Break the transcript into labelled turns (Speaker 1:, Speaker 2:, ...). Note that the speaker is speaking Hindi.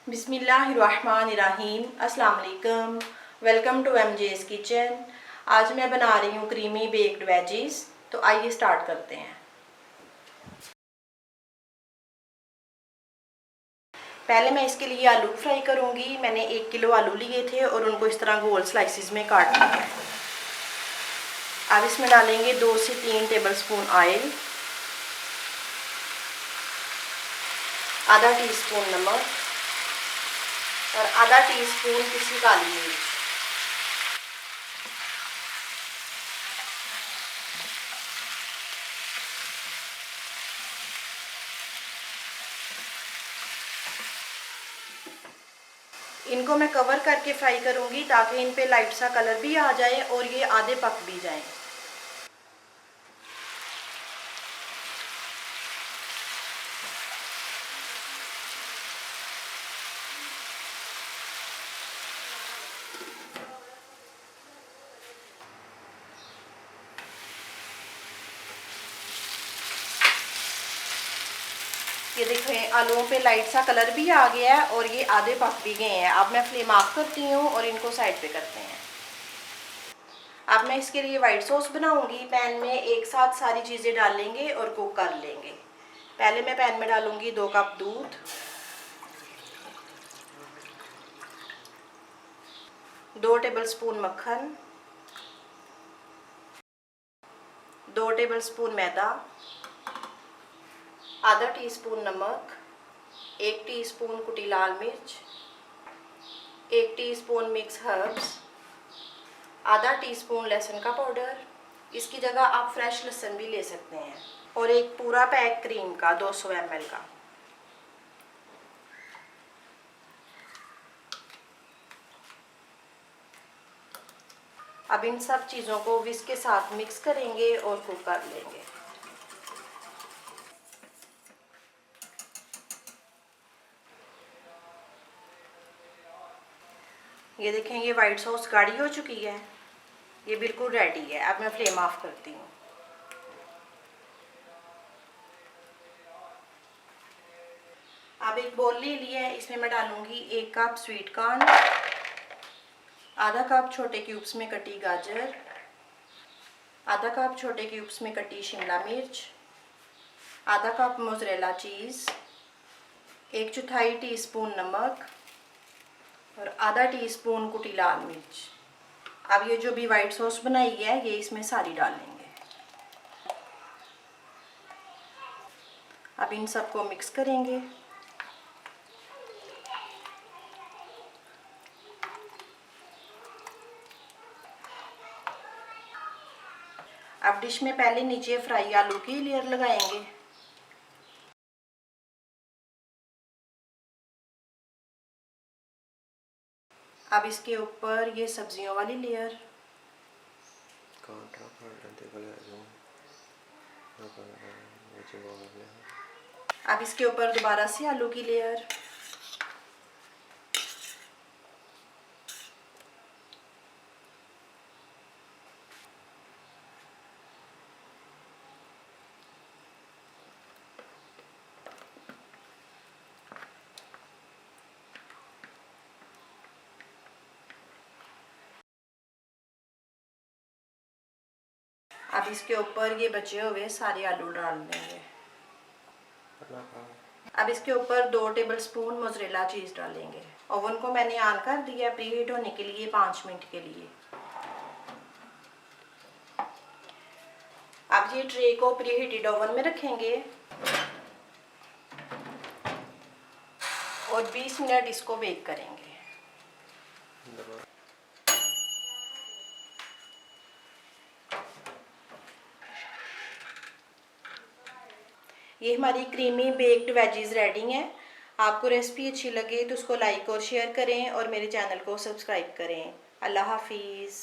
Speaker 1: बिस्मिल्लाहिर्रहमानिर्रहीम। अस्सलाम वालेकुम। Welcome to MJ's kitchen. आज मैं बना रही हूँ क्रीमी बेक्ड वेजीज। तो आइए स्टार्ट करते हैं। पहले मैं इसके लिए आलू फ्राई करूँगी। मैंने 1 किलो आलू लिए थे और उनको इस तरह गोल स्लाइसिस में काट लिया है। अब इसमें डालेंगे 2 से 3 टेबलस्पून ऑयल, आधा टीस्पून नमक और आधा टीस्पून पिसी काली मिर्च। इनको मैं कवर करके फ्राई करूंगी ताकि इन पे लाइट सा कलर भी आ जाए और ये आधे पक भी जाएं। ये देखें, आलूओं पे लाइट सा कलर भी आ गया है और ये आधे पक भी गए हैं। अब मैं फ्लेम ऑफ करती हूँ और इनको साइड पे करते हैं। अब मैं इसके लिए वाइट सॉस बनाऊंगी। पैन में एक साथ सारी चीज़ें डाल लेंगे और कुक कर लेंगे। पहले मैं पैन में डालूंगी 2 कप दूध, 2 टेबलस्पून मक्खन, 2 टेबलस्पून मैदा, आधा टीस्पून नमक, 1 टीस्पून कुटी लाल मिर्च, 1 टीस्पून मिक्स हर्ब्स, आधा टीस्पून लहसुन का पाउडर, इसकी जगह आप फ्रेश लहसुन भी ले सकते हैं, और एक पूरा पैक क्रीम का 200 ml का। अब इन सब चीज़ों को विस्क के साथ मिक्स करेंगे और कुक कर लेंगे। ये देखें, ये वाइट सॉस गाढ़ी हो चुकी है, ये बिल्कुल रेडी है। अब मैं फ्लेम ऑफ करती हूँ। अब एक बोल ले लिया है, इसमें मैं डालूंगी 1 कप स्वीट कॉर्न, आधा कप छोटे क्यूब्स में कटी गाजर, आधा कप छोटे क्यूब्स में कटी शिमला मिर्च, आधा कप मोज़रेला चीज़, 1/4 टीस्पून नमक और आधा टीस्पून कुटी लाल मिर्च। अब ये जो भी वाइट सॉस बनाई है ये इसमें सारी डालेंगे। अब इन सबको मिक्स करेंगे। अब डिश में पहले नीचे फ्राई आलू की लेयर लगाएंगे। अब इसके ऊपर ये सब्जियों वाली लेयर, अब इसके ऊपर दोबारा से आलू की लेयर, अब इसके ऊपर ये बचे हुए सारे आलू डाल देंगे। अब इसके ऊपर 2 टेबलस्पून मोज़रेला चीज़ डालेंगे। ओवन को मैंने ऑन कर दिया प्री हीट होने के लिए 5 मिनट के लिए। अब ये ट्रे को प्री हीटेड ओवन में रखेंगे और 20 मिनट इसको बेक करेंगे। ये हमारी क्रीमी बेक्ड वेजीज रेडी हैं। आपको रेसिपी अच्छी लगे तो उसको लाइक और शेयर करें और मेरे चैनल को सब्सक्राइब करें। अल्लाह हाफिज़।